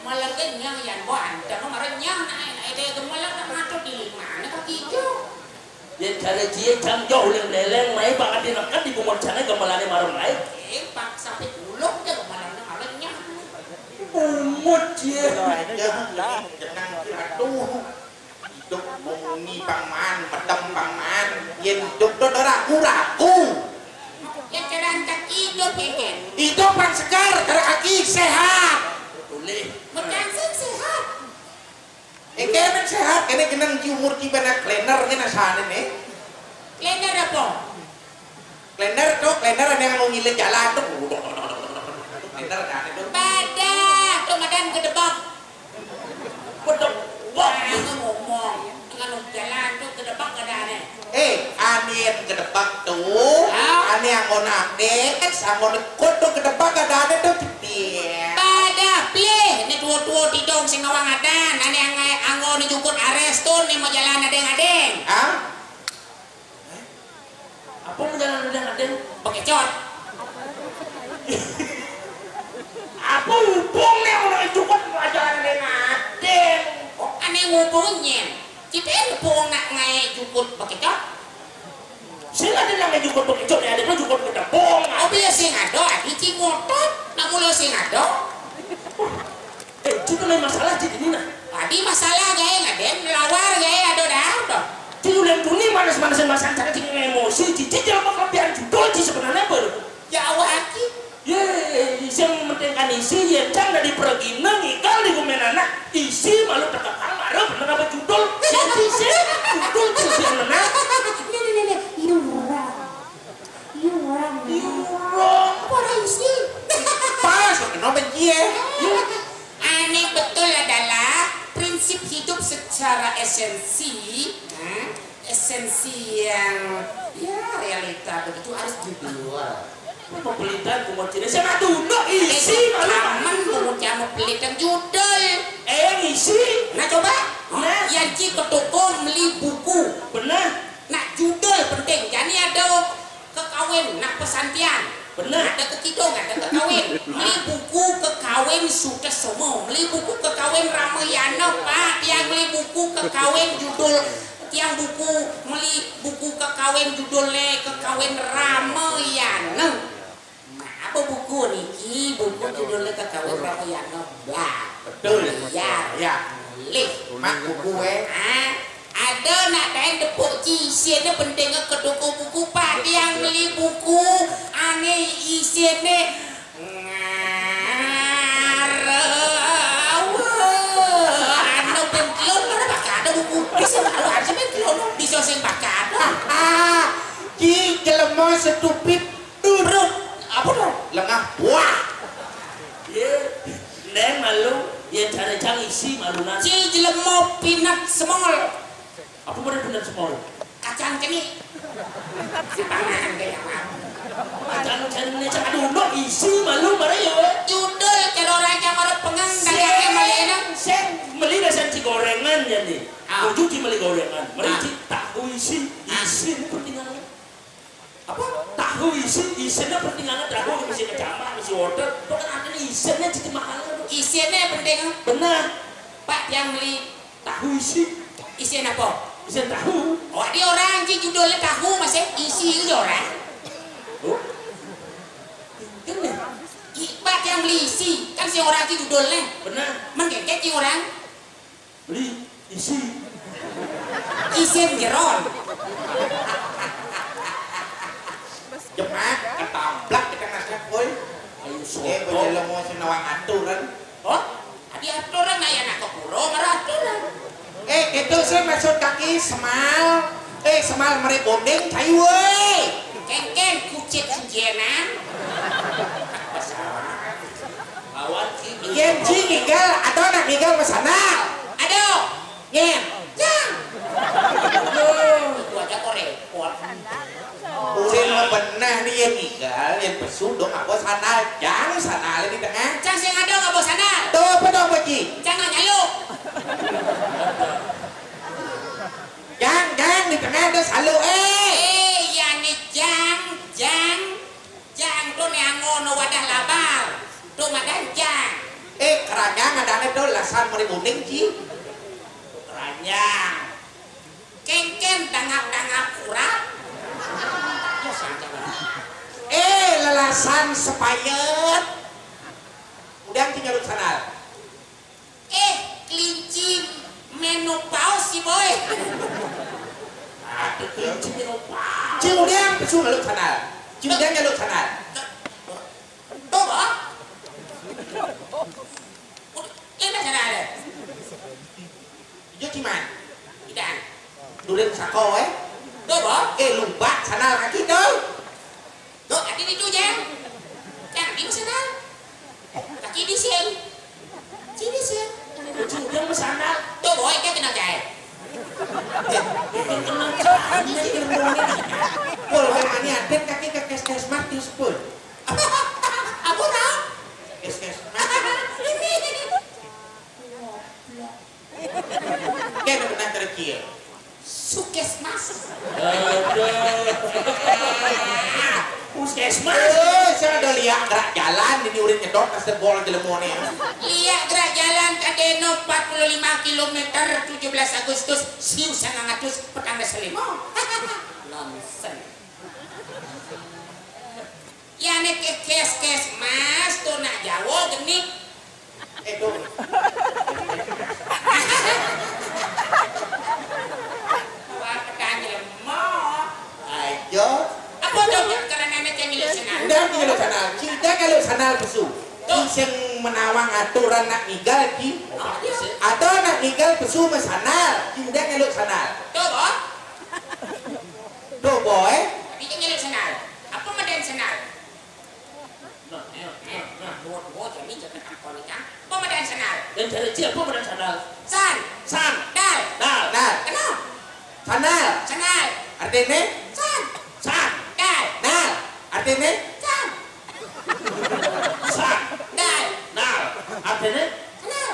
malah kenyang yang buan jangan marahnya naik deh malah tak ngatur di mana kaki hijau ya cara cie jam jauh leleng mai banget dinekat di kumur sana gemelane marah naik pak sampai ulung dia malah marahnya umut cie jangan aduh hidup mengungi pangman pedem pangman yen hidup itu ragu ya jalan kaki itu pan segar cara kaki sehat boleh macam sehat kena sehat kena kena umur tiba nak cleaner kena sana nih cleaner apa cleaner tuh cleaner ada yang ngilin jalan tuh cleaner kan itu badak tuh madan gedebak wah ngomong dengan jalan tuh gedebak ada nih ane yang kedebak tuh ane yang mau nakdek sama kodo kedebak ada tuh cepet pada pilih ini tua-tua tidong sing ngawang adan ane yang anggo ni jukut ares tuh nih mau jalan adeng-adeng apa mau jalan adeng-adeng pakai cot apa hubungnya orang jukut mau jalan adeng-adeng ane ngubungnya kita hubung nak ngai jukut pakai cot sila din lang may jukot pagkitsot na adem na jukot kita bong oh biar sing ado adi cing ngotot nak mulu sing ado itu may masalah di ini nah adi masalah gaya ngaden lawar gaya ado dah tinulan tuni manas-manasan masan cara tinggal emosi cici jangan pekerjaan judul di sebenarnya baru jauh aki ye yang mentingkan isi ya cang dari pergi ngikal di kumenana isi malu terkekang marah bener apa judul sih judul sih yang menang apa isi pas kenapa benci aneh betul adalah prinsip hidup secara esensi yang ya realita begitu harus dijual pembelitan kumot cina saya tunduk isi aman kemudian mau pelitan judul isi nah coba yang ci ke toko beli buku benar nak judul penting jadi ada kekawin nak pesantian benar ada kekidong ada kekawin beli buku kekawin sudah semua beli buku kekawin Ramayana pak yang beli buku kekawin judul tiang buku beli buku kekawin judulnya kekawin Ramayana nah apa buku niki buku judulnya kekawin Ramayana blah betul ya lih mak buku ada nak kain depuk isinya penting ke toko buku pak yang beli buku aneh isinya anu pentilon mana pakai ada buku bisa kalau ada pentilon bisa sing pakai ada ki jelema stupid turut apa dong lengah wah ye neng malu ya cara cang isi malu nasi si jelema pinat semol apa benar semua kacang kini tangan kayak kacang ini cang aduh isi malu mana ya judul kalau orang yang ada pengang dagangnya malena sen beli dasar ci gorengan jadi ujuk ci beli gorengan merinci tahu isi pertinggalan apa tahu isinya pertinggalan tahu mesti kecambah mesti order itu kan ada isinya jadi mahal isinya penting benar pak yang beli tahu isinya apa bisa tahu oh dia orang sih judulnya tahu masih isi itu orang pak yang beli isi kan si orang sih judulnya benar mengkeket si orang beli isi jeron jemaah ketamplak kita nasib boy ayo boy jelema senawang aturan oh ada aturan na yan ako puro marah aturan gitu sih maksud kaki semal semal meri bonding cai woi kengken kucit jenan awan yen ci ngigal atau nak ngigal masana aduh yen jang itu aja kok repot urin mau benar nih yen ngigal yen pesu dong apa sana jang sana di tengah jang sing ada nggak bos sana tuh apa dong boci jangan nyaluk jang di tengah ada salu ya nih jang tuh nih ngono wadah labar tuh madan jang ranyang ada itu lasan mari uning ci. Ranyang. Kengken dangap-dangap kurang. Lelasan sepayet. Udah tinggal sana. Kelinci menopause si boy. Ada kelinci menopause. Ci udah pesu ngaluk sana. Ci udah ngaluk sana. Tuh, Boh. Ini sana ada. Yo cuman. Tidak. Durin sako Tuh, Boh. Lumbat sana kaki tuh. Tuh, kaki di tu jang. Jangan di sana. Kaki di sini. Sini sini. Ujung ke sana. Tuh, boy, dia kena jahit. Kena caranya Pul memangnya ada kaki ke kes Matius pul. Aku tahu. Kes Kayak benar terkir. Sukesmas. Puskesmas. Saya udah lihat gerak jalan ini udah nyedot ke sebol di lemone. Lihat gerak jalan kadeno 45 km 17 Agustus siu 900 petang selimo. Nonsen. Ya nek kes mas tuh nak Jawa genik. Itu. Wah petang lemo. Ayo. Apa tuh karena nenek yang milik senang. Udah kalau sana, kita kalau sana pesu. Iseng menawang aturan nak nigal ki. Atau nak nigal pesu mesana. Udah kalau sana. Tuh boh. Tuh boy. Tapi yang milik senang. Apa medan senang? Buat jadi jangan takut kan. Apa medan senang? Dan cari siapa pada sandal? San. Dal. Nah, Kenal? sana. Senang. Artinya, San. San. Dal. nah, artinya, San. San. Dal. Nah, artinya Kenal?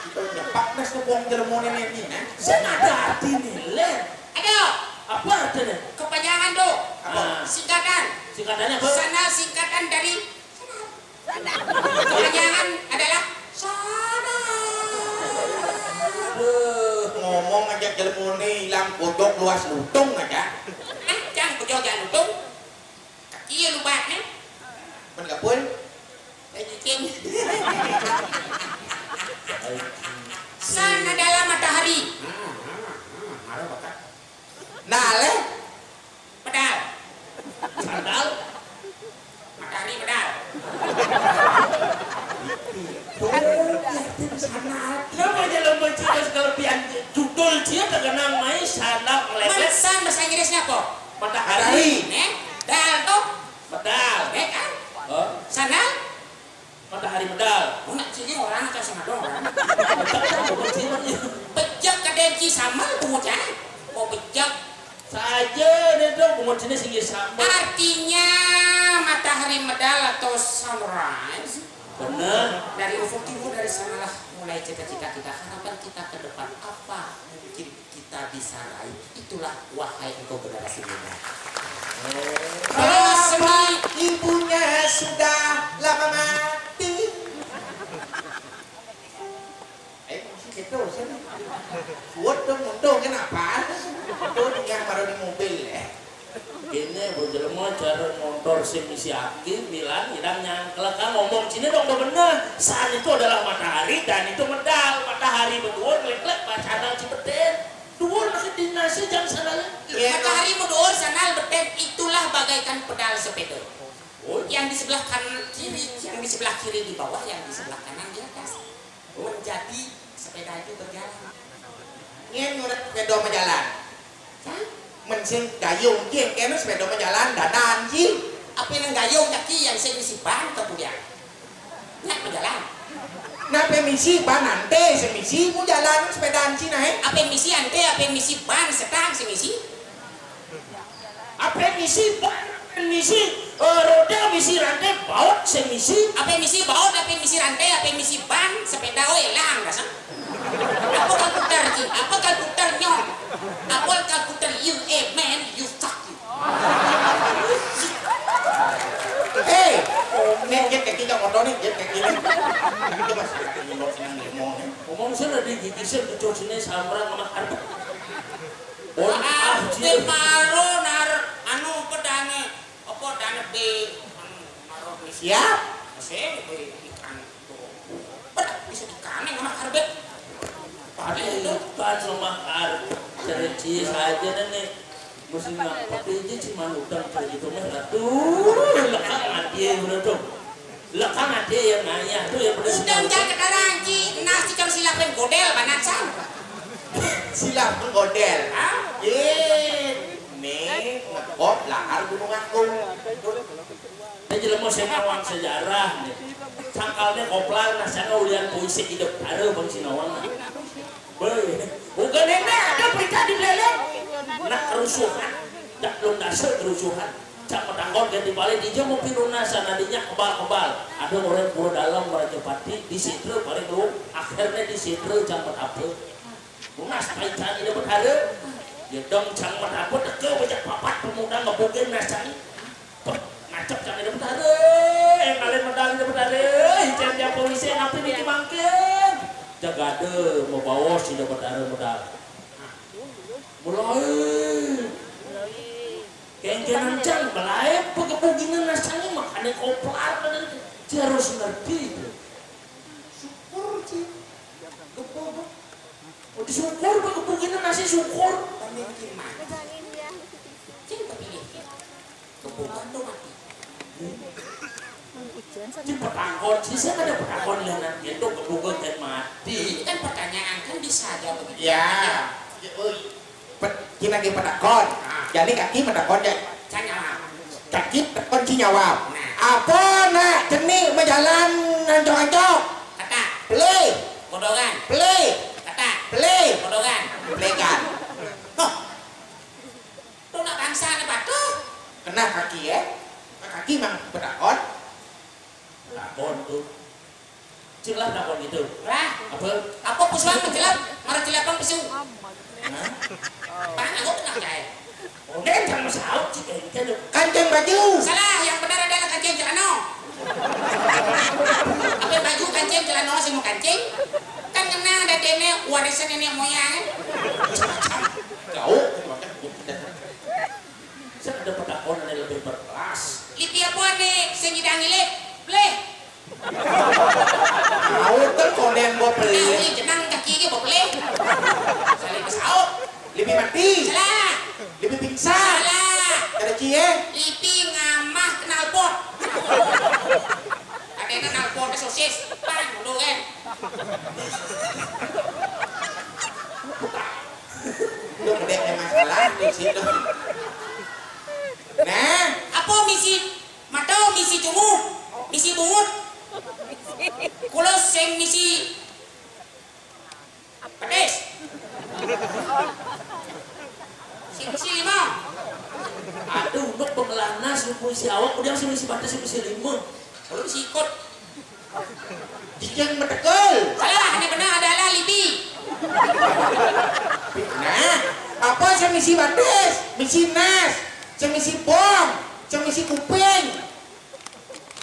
itu nyepak nas ngebong di lemone ini. saya ada arti nilai. Aduh. Apa artinya? Kepanjangan tuh. Apa? Singkatan. Singkatannya apa? Sana singkatan dari kepanjangan adalah sana. Ngomong aja di lemone hilang kodok luas lutung aja. Jangan kujau jangan lutung. Kaki lubat nih. Menggapun. King. San adalah matahari. Nah, leh. Pedal. Sandal. Matahari pedal. Kenapa dalam baca sekelebihan judul dia terkenang main sandal melepet San bahasa Inggrisnya apa? matahari. Nih. Dal tuh. Medal. Nih kan? Oh, Sana. matahari medal. Oh, nak sini orang atau sama dong orang. Betul. Bejak kadenci sama bocah. Mau bejak. Saja nih dong, kemudian sini sama. Artinya matahari medal atau sunrise. Benar. Dari ufuk timur dari sanalah mulai cita-cita kita, harapan kita ke depan apa mungkin kita bisa raih. Itulah wahai engkau generasi muda. Kalau seni Ibunya sudah lama mati. Masih gitu sih. Buat dong, untung kenapa? Tuh yang baru di mobil ya. Ini berjelma cara motor si misi akhir bilang hidang nyangkel kan ngomong sini dong udah bener. Saat itu adalah matahari dan itu medal. Matahari berdua klek-klek bacaan cipeten. Dua masih dinasi jam sananya. matahari mudur sanal beten itulah bagaikan pedal sepeda. Oh, Yang di sebelah kanan kiri, yang di sebelah kiri di bawah, yang di sebelah kanan di atas. Menjadi sepeda itu berjalan. Ini ngurut sepeda jalan. Mencing gayung ki kene sepeda jalan dadan ki. Apa yang gayung kaki yang saya misi ban kemudian. Nak berjalan. Napa misi banante semisi mu jalan sepedaan ki naik. Apa yang misi ante, apa yang misi ban setang si misi. apa misi ban, misi roda, misi rantai, baut, semisi. Apa yang misi baut, apa yang misi rantai, apa yang misi ban, sepeda elang rasa. Apa kalkuter ki? Apa kalkuter nyong? Apa kalkuter you man you fuck you. Nên cái kia cho một nih kayak gini. Itu masih nyolot senang demo. Ngomong sana di gigisan ke sini samrang sama harta. Maro nar anu pedane apa dane be anu maro siap. Masih be ikan tuh. Pedak bisa dikaneng sama harbe. Bukan sama harta. Cerci saja nih. Mesti ngapa aja cuma utang kayak gitu mah tuh lekang dia bro lekang dia yang nanya tuh yang bener udang jangan kedarang ci nasi kalau silapen godel banasan silap godel nih ngekop lahar gunung agung ini jelas mau saya ngawang sejarah nih cangkalnya koplar nasanya ulian puisi hidup ada bang sinawang bukan enak ada berita di belakang nak kerusuhan tak belum dasar kerusuhan cak petangkot ganti balik dia mau pilunasan nadinya kebal-kebal ada orang pura dalam Raja Pati di situ paling dulu akhirnya di situ cak apa lunas paitan ini berhara ya dong cak apa teke banyak papat pemuda ngebukin nasani ngacap cak ini berhara yang kalian medal ini berhara hijab polisi napi ini dimangkin jaga deh mau bawa sih dapat berhara medal mulai kengkenan cang mulai pegebuginan nasanya makanya koplar dan harus ngerti syukur sih gepog oh disyukur pegebuginan nasi syukur tapi gimana cing kepilih kebukan tuh mati cing petangkot sih saya ada petangkot yang nanti itu kebukan dan mati kan pertanyaan kan bisa aja begitu ya kita lagi pedakon jadi kaki pedakon ya kaki pedakon cinyawab apa nak jenik berjalan ancok-ancok kata play kodongan play kata play kodongan playkan tuh nak bangsa ada batu kena kaki ya kaki mang pedakon pedakon tuh celah pedakon gitu lah apa pusuan menjelap marah jelapan pesu Pak, aku kenal jaya. Udah jangan masalah sih kancing baju salah yang benar adalah kancing celana apa baju kancing celana sih mau kancing kan kena ada dene warisan nenek moyang jauh saya ada pedakon yang lebih berkelas lipi apa nih sengidang ilip boleh mau kan konden gue beli ini jenang kaki ini boleh saling kesaut lebih mati salah lebih pingsan salah ada cie lipi ngamah knalpot ada knalpot ke sosis parang dulu kan itu gedenya masalah di situ nah apa misi matau misi cungu misi bungut kulos sing misi pedes misi lima aduh nuk pemelanas lu puisi awak udah sih misi batas misi lima lalu misi ikut yang metekel salah ini benar adalah libi nah apa semisi batis misi nas semisi bom semisi kuping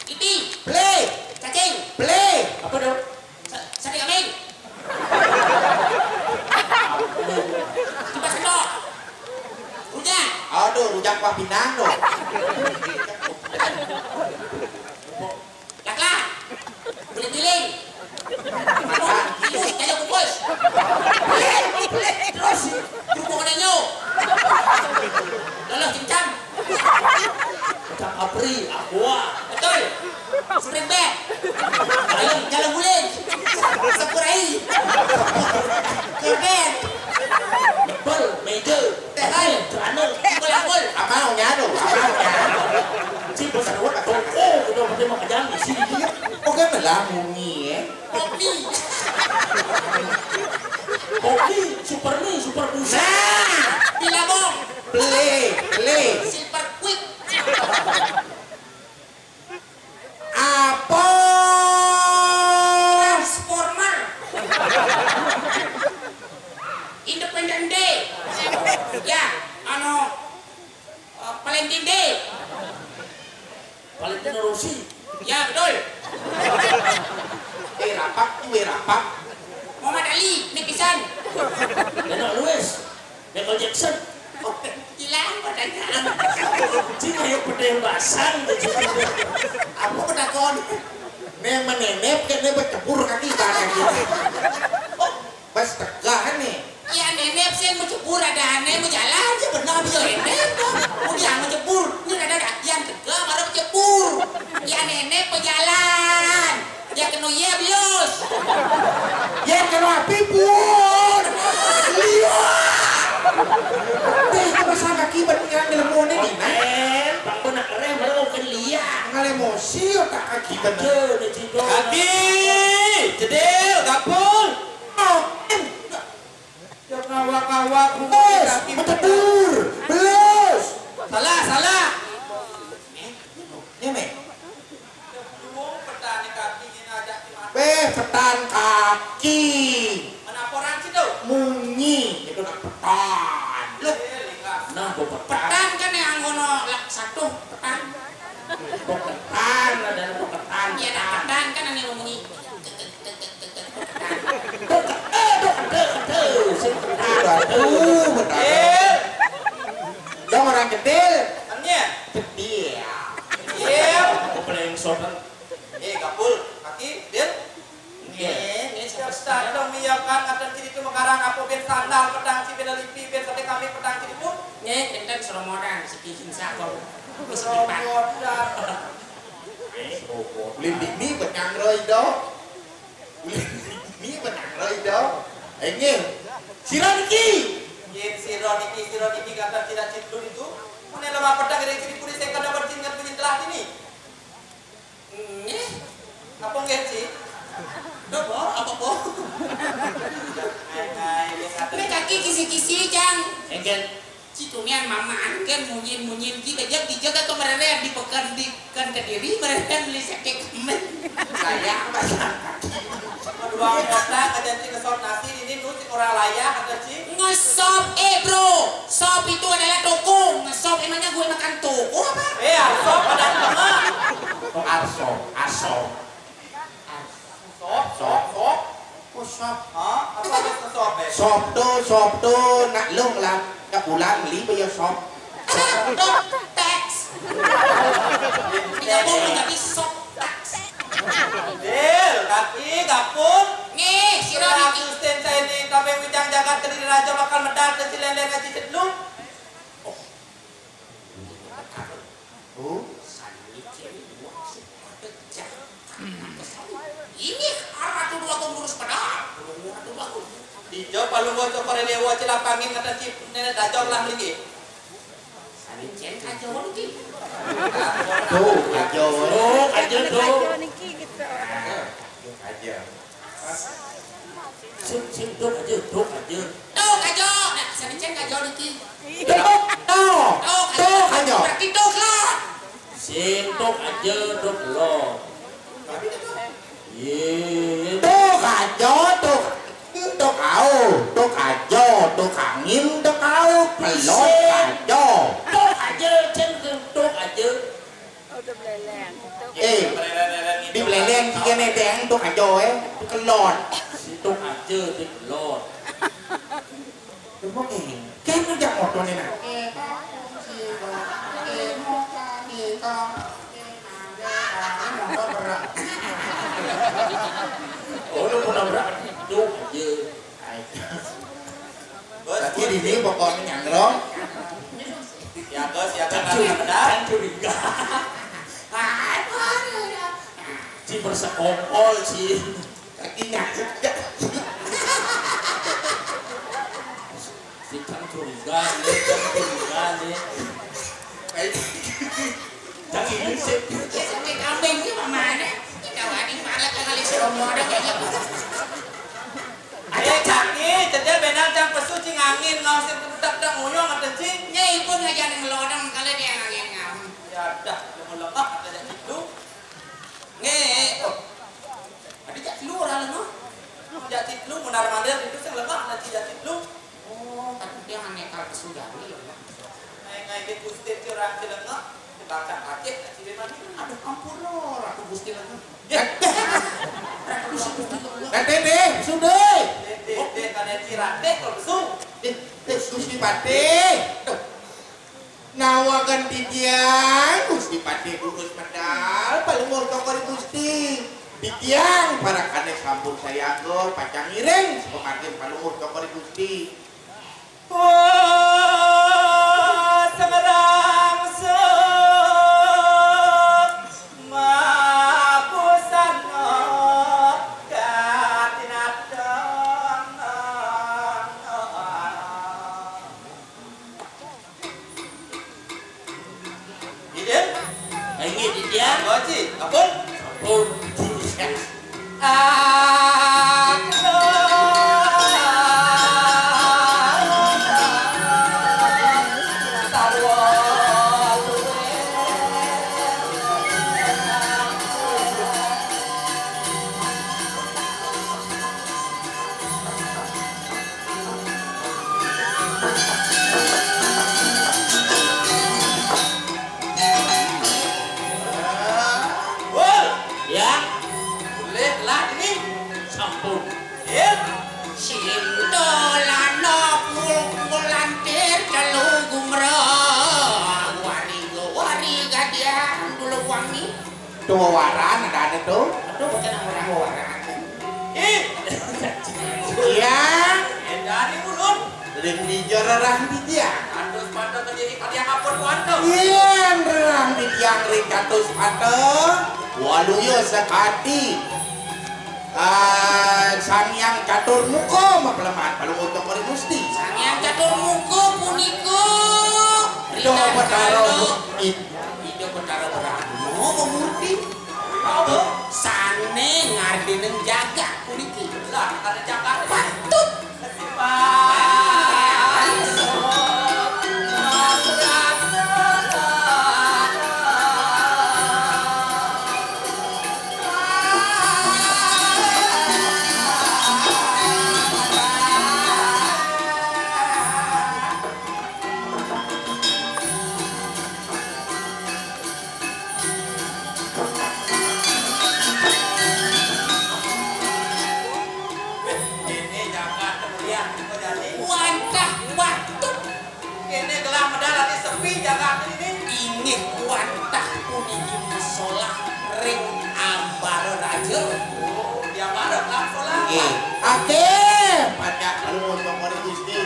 libi play cacing play apa dong sate kambing coba sendok rujak aduh rujak Wah Pinang dong lak-lak beling-beling tikus kayak kukus terus kerupuk adanya lolos cincang cak apri aqua betul spring bed jalan guling sepurai kebet bel meja tehal celana kul-kul amaunya aduh sih bosan awak toko udah berarti mau kerjaan di sini dia oke melamungi ya kopi kopi super busa bilabong play silver quick apa transformer Independent Day ya Valentine Day Valentino Rossi ya betul Pak. Muhammad Ali, nih pisan. Enak Louis, Michael Jackson. Oh, hilang pertanyaan. Cina yuk pedang basang. Apa pedakon? Neng menenep kan dia bercebur kaki barang gitu. Pas tegak nih. Ya nenek saya mau cebur ada aneh mau jalan aja benar bisa nenek mau jangan mau cebur ini ada yang tegak baru mau cebur ya nenek mau jalan ya kena ya bios Ya kena api pun. Lihat. Deh pasang kaki bertinggal dalam mone nih. Bang benak keren baru kan lihat. Ngal emosi otak kaki bener. Aduh, udah cinta. Kaki, cedil, kapul. Jangan ngawak-ngawak. Kaki bercebur. Belus. Salah. Ini. Petan kaki. menaporan sih tuh Munyi. Itu nak petan. loh Nah, bapak petan kan yang ngono satu petan Petan ada petan. ya ada petan kan yang ngomongin Betul. Dong orang kecil. Annya, Kecil. iya. yang sopan. Kapul, kaki, Bil. ini Siap start dong miyakan akan ciri itu mekarang apa ben sandal pedang si beda lipi ben sate kami pedang ciri pun. enten seromodan sekihin sakor bisa dipan Romodan. Limpik ni benang roi do. Limpik ni benang roi do. Ini Siraniki. Yen si Roniki kata tidak ciplu itu. Mana lama pedang dari ciri pun saya kada bercingat penyentelah ini. Apa nggak sih? apa po ini kaki kisi-kisi jang Engken. citumian mama kan munyin kita dijaga kemarin di pekan di kan Kediri mereka beli sakit kemen Saya pasang Kedua kota kajanti ngesop nasi ini nusi orang layak kata Ci. ngesop bro sop itu adalah toko ngesop emangnya gue makan toko apa Sop pedang tengah. Aso. Sop. Oh sop. Hah? Apa harus ngesop Sop tu nak long lah. Nak pulang beli bayar sop. teks tidak boleh menjadi sop teks Bil, kaki, kapur. nih si Kira Roni asisten saya ini tapi wijang jagat Kediri Raja bakal medal ke silender ngaji cedlung. Oh. ini arah tuh dua lurus padahal Ijo palu go cokor dewa cilapangin kata Ci nenek dajor lah lagi. salicen aja lagi Tuh, ajo. Aja tuh. Aja. Sim dok aja. tuh kajo nah salicen kajo lagi Tuh, ajo. berarti tuh lah Sim dok aja dok lo. Ye. Tuh ajo, tuh kau, tuh ajo, tuh angin, tuh kau, pelot ajo. Dok aja cen dok aja. Di belendeng tiga neteng tuh ajo tuh kelot. Si dok aja di lo. Rumah ini, kan udah motor nih nak. Oh lu mau nabrak dok aja. Tapi di sini pokoknya nyangkrong. Ya bos, ya kan medal. Kan curiga. Si bersekongkol si. Kakinya Si kan curiga nih. Jangan ini sih. sakit kambing sih mana kita wani malah kali seromodan kayaknya Kaki, cedel benal jang pesu cing angin ngau sing tetep dak nguyong ngaten cing. nyai pun ngajarin ngelodang kali dia ngam Ya dah, jangan lengkap ada itu. ada jak keluar lah no Jak citlu munar mandir itu sing lengkap nanti jak citlu. oh tapi dia aneh kalau sudah nih Ngai ke Gusti curang cilengak dibangsa Aceh si Beman. aduh ampun loh ratu gusti lagi Ya, ratu gusti lagi deh, sudah. Deh kalian cirate kalau besu. Gusti Pati. Nawakan didiang Gusti Pati urus medal palumur tongkol Gusti. Didiang para kane sampun saya anggur pacang ireng pemakin palumur tongkol Gusti. Wah, semerang mapusan katinadon. Iden, Ini dia. Oji, apun? Oh, ya, Boleh lah ini. sampun. Sintolano pulantir calugumra wariga dia dulu wangi Tuh waran ada tuh. aduh bukan orang waran Iya. Dari mulun. Ring di jorarang didiang. Aduh, pada terjadi kalian apun wanto. Iya, rang didiang ring katus atau waluyo sekati. Sangyang catur muko mapeleman palumur tongkol Gusti. sangyang catur muko puniko Itu petaro itu petaro berano memurti sane ngardi neng jaga puniki Lah, ada Jakarta. patut Ini Jakarta mulia. Kau jadi. wantah patut Ini gelah medal di sepi Jakarta ini. ingin wantah puniki musola ring ambar raja Oh, dia marah lah sekolah. Ake pada palumur tongkol Gusti.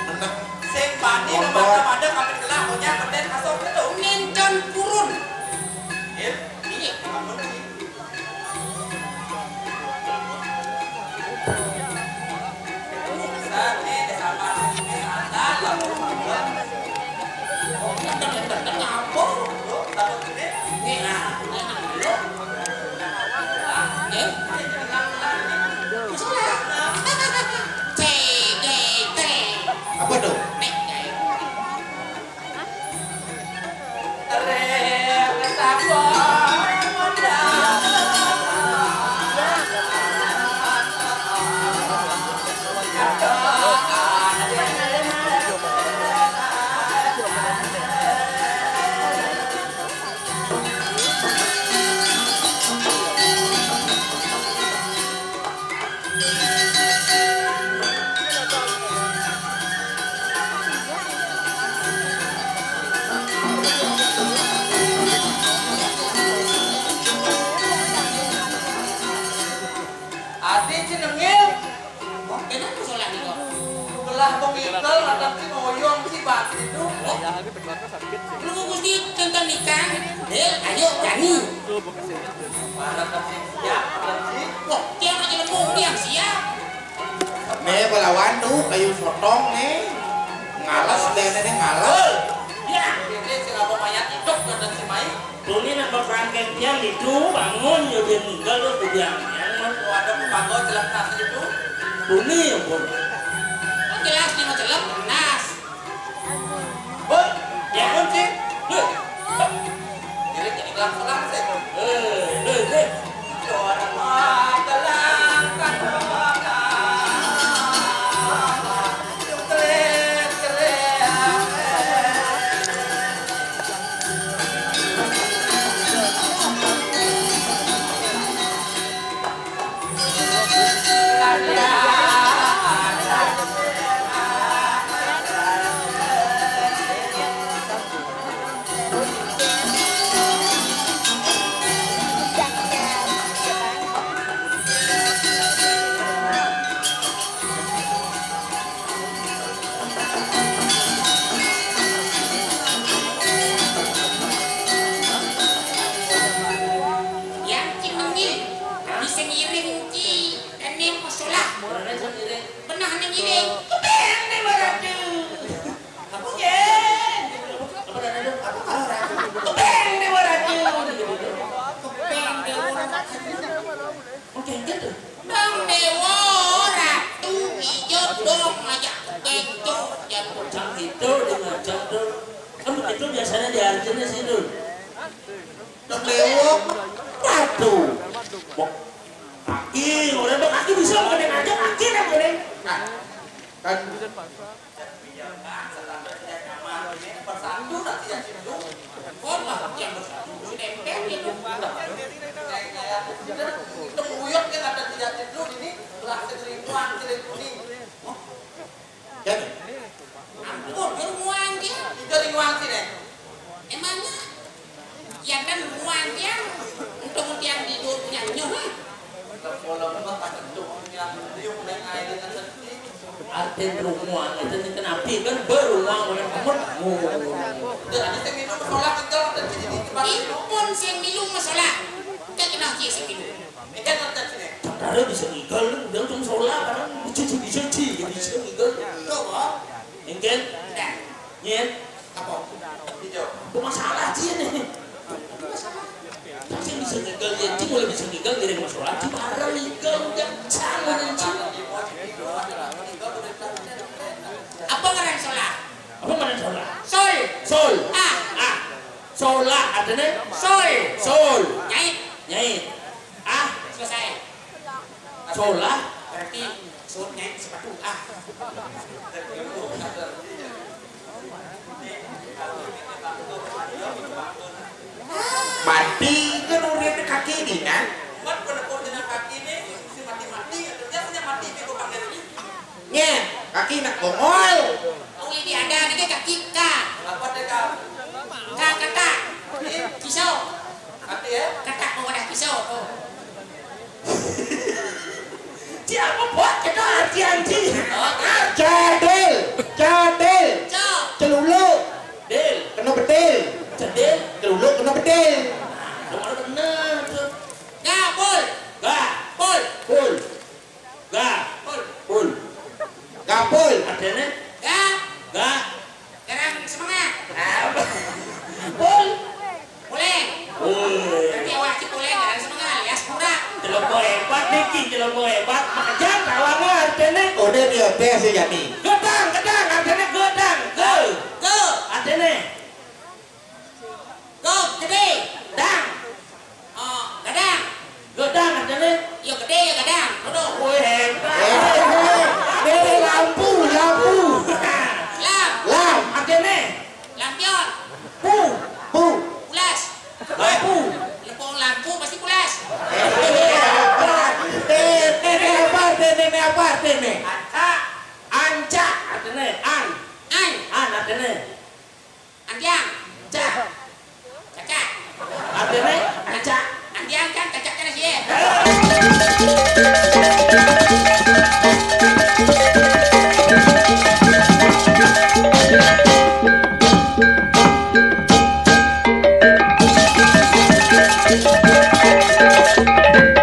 Menek Sing bani nomada kami gelah punya konten kasur itu. nincan purun Ini. ini Ampun sih. Sate sama ini sandal lah. tentang apa Tuh, takut ini. ini nah lo musola te apa tuh? nek Rek sapa Ati jenengil kenapa musola nih kok belah pengikel ada si moyong si bat itu. lu gusti tentang nikah ayo jani Para kasih siap kasih. wah dia aja lembung dia siap Nih balawan tuh kayu sotong nih. Ngalas deh nih ngalas. ya Ini si ngapa mayat hidup kata si Mai. Tuli nak berangkat tiang itu bangun ya dia meninggal terus dia yang Oh, ada pemanggo jelas nasi itu. Tuli yang pun. kan jelas nih mau celep nas Bun, Ya kan sih. jadi langsung langsung. Deh. Orang matelang kan ringci dan masalah. Orangnya sendiri. Benah ning iring. Kebeng ning baratu. Aku jen. Apa ada ada? Aku orang. Kebeng ning baratu. Kebeng dewa. Oke, gitu. Bang dewa ratu ijo dong ngajak kebeng tuh jangan Jam itu dengan jam itu. Kan begitu biasanya di Arjuna sih dul. Dok Dewo ratu. Kaki, orang kaki bisa bukan yang ngajak kaki kan boleh. Nah, kan Bersatu dan tidak cintu. Allah yang bersatu tempel itu. Itu nguyok yang ada tidak cintu ini belah seribuan cilik kuning. jadi Ampun, ruang dia. Itu ringwang sini. Emangnya ya kan ruang dia untuk yang tidur punya nyuh. Terpolong pada tubuhnya liuk neng air dengan sedih. Arten rumah itu nih kenapa kan beruang orang kamu. Jadi saya minum sholat kental dan jadi dikibar itu. Pun sing milu masalah. Kita kena kia sing milu. Ikan nonton sini. Ada bisa ngigal, dia cuma sholat karena dicuci, bisa ngigal. Tuh, kok. Engken, Dah. nyen, Apa? Hijau. apa masalah sih nih? Tapi bisa ngigal, ya cing boleh bisa ngigal dari masalah. Cibara ngigal, jangan mana cing. Apa ngaran sholat? Apa mana sholat? Sol. Sol, Ah. sholat ada nih. Sol. Sol, Nyai. nyai, ah, Selesai. sholat. Berarti sol nyai sepatu. Ah. mati kan udah kaki ini kan. Buat penepuk dengan kaki ini si mati-mati. Dia punya mati di tukang ini. Nye, kaki nak bongol. Oh ini ada nih kaki ka. Apa deh kau? Kata. Pisau. Hati ya. Kata mau ada pisau. Oh. Siapa buat kita hati-hati? Cadel, Co. celuluk, Del, kena betil, cendel, celuluk kena betil. nomor benar tuh. Gabul. Gak, Pul. pul, gak, Pul. pul. Gapul, Artinya, Ga. gak, Garang semangat. apa? Pul. Boleh. Woi, Berarti awak cik boleh garang semangat. Lias pura. jeloko hebat nih, jeloko hebat. Makanya kawangan artinya. udah dia teh sih jadi. Gedang, artinya gedang, go. Go. Artinya, Go. Gede. dang, Oh, gadang. gedang artinya. Yo gede ya gadang. Duduk. Woi hebat. Dede lampu, Lam. lam, Artinya, Lampion. pu, bu. Pulas. lampu. Lepong lampu pasti pulas. Dede apa? Anca, anca, artinya an, An. artinya Andiang. cak, Cacat. artinya anca. Andiang kan cacat kan sih. Thank you.